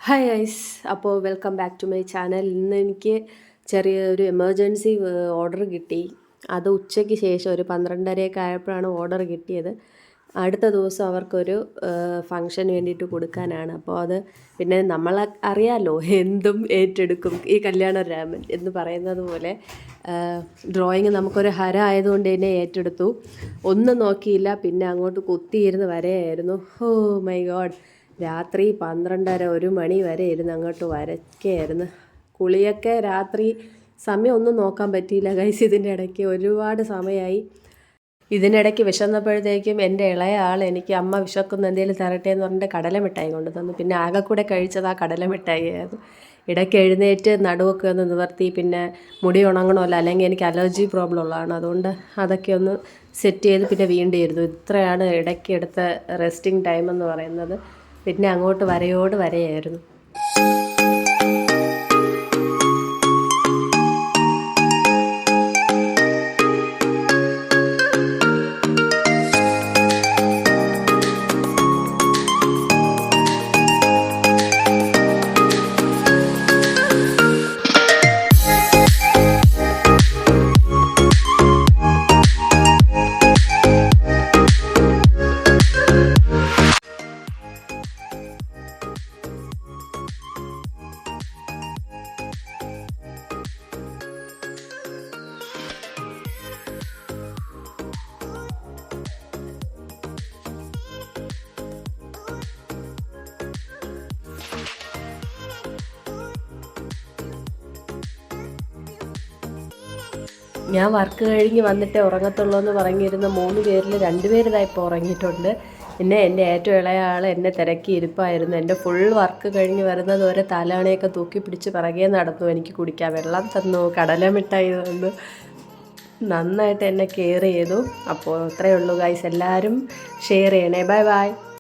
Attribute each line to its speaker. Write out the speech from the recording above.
Speaker 1: Hi guys, അപ്പോൾ welcome back to my channel. ഇന്ന് എനിക്ക് ചെറിയൊരു എമർജൻസി ഓർഡർ കിട്ടി. അത് ഉച്ചയ്ക്ക് ശേഷം ഒരു 12:30 ആയപ്പോഴാണ് ഓർഡർ കിട്ടിയത്. അടുത്ത ദിവസം അവർക്കൊരു ഫങ്ഷന് വേണ്ടിയിട്ട് കൊടുക്കാനാണ്. അപ്പോൾ അത് പിന്നെ നമ്മൾ അറിയാമല്ലോ, എന്തും ഏറ്റെടുക്കും. ഈ കല്യാണരാമൻ എന്ന് പറയുന്നത് പോലെ ഡ്രോയിങ് നമുക്കൊരു ഹര ആയതുകൊണ്ട് തന്നെ ഏറ്റെടുത്തു. ഒന്നും നോക്കിയില്ല, പിന്നെ അങ്ങോട്ട് കുത്തിയിരുന്ന് വരെയായിരുന്നു. ഓ മൈ ഗോഡ്, രാത്രി 12:30 1 മണി വരെ ഇരുന്ന് അങ്ങോട്ട് വരയ്ക്കുകയായിരുന്നു. കുളിയൊക്കെ രാത്രി സമയം ഒന്നും നോക്കാൻ പറ്റിയില്ല ഗൈസ്. ഇതിൻ്റെ ഇടയ്ക്ക് ഒരുപാട് സമയമായി. ഇതിനിടയ്ക്ക് വിശന്നപ്പോഴത്തേക്കും എൻ്റെ ഇളയ ആൾ എനിക്ക് അമ്മ വിശക്കുന്ന എന്തെങ്കിലും തരട്ടെ എന്ന് പറഞ്ഞിട്ട് കടലമിഠായി കൊണ്ടു തന്നു. പിന്നെ ആകെ കൂടെ കഴിച്ചത് ആ കടലമിഠായി ആയിരുന്നു. ഇടയ്ക്ക് എഴുന്നേറ്റ് നടുവൊക്കെ ഒന്ന് നിവർത്തി, പിന്നെ മുടി ഉണങ്ങണമല്ലോ, അല്ലെങ്കിൽ എനിക്ക് അലർജി പ്രോബ്ലം ഉള്ളതാണ്. അതുകൊണ്ട് അതൊക്കെ ഒന്ന് സെറ്റ് ചെയ്ത് പിന്നെ വീണ്ടും ഇരുന്നു. ഇത്രയാണ് ഇടയ്ക്ക് എടുത്ത റെസ്റ്റിംഗ് ടൈം എന്ന് പറയുന്നത്. പിന്നെ അങ്ങോട്ട് വരയോട് വരയായിരുന്നു. ഞാൻ വർക്ക് കഴിഞ്ഞ് വന്നിട്ടേ ഉറങ്ങത്തുള്ളൂ എന്ന് പറഞ്ഞിരുന്ന 3 പേരിൽ 2 പേര് ഇപ്പോൾ ഉറങ്ങിയിട്ടുണ്ട്. പിന്നെ എൻ്റെ ഏറ്റവും ഇളയ ആൾ എന്നെ തിരക്കി ഇരിപ്പായിരുന്നു. എൻ്റെ ഫുൾ വർക്ക് കഴിഞ്ഞ് വരുന്നത് വരെ തലയണയൊക്കെ തൂക്കി പിടിച്ച് പിറകെ നടന്നു. എനിക്ക് കുടിക്കാൻ വെള്ളം തന്നു, കടലമിഠായി തന്നു, നന്നായിട്ട് എന്നെ കെയർ ചെയ്തു. അപ്പോൾ അത്രയേ ഉള്ളൂ ഗൈസ്. എല്ലാവരും ഷെയർ ചെയ്യണേ. Bye bye.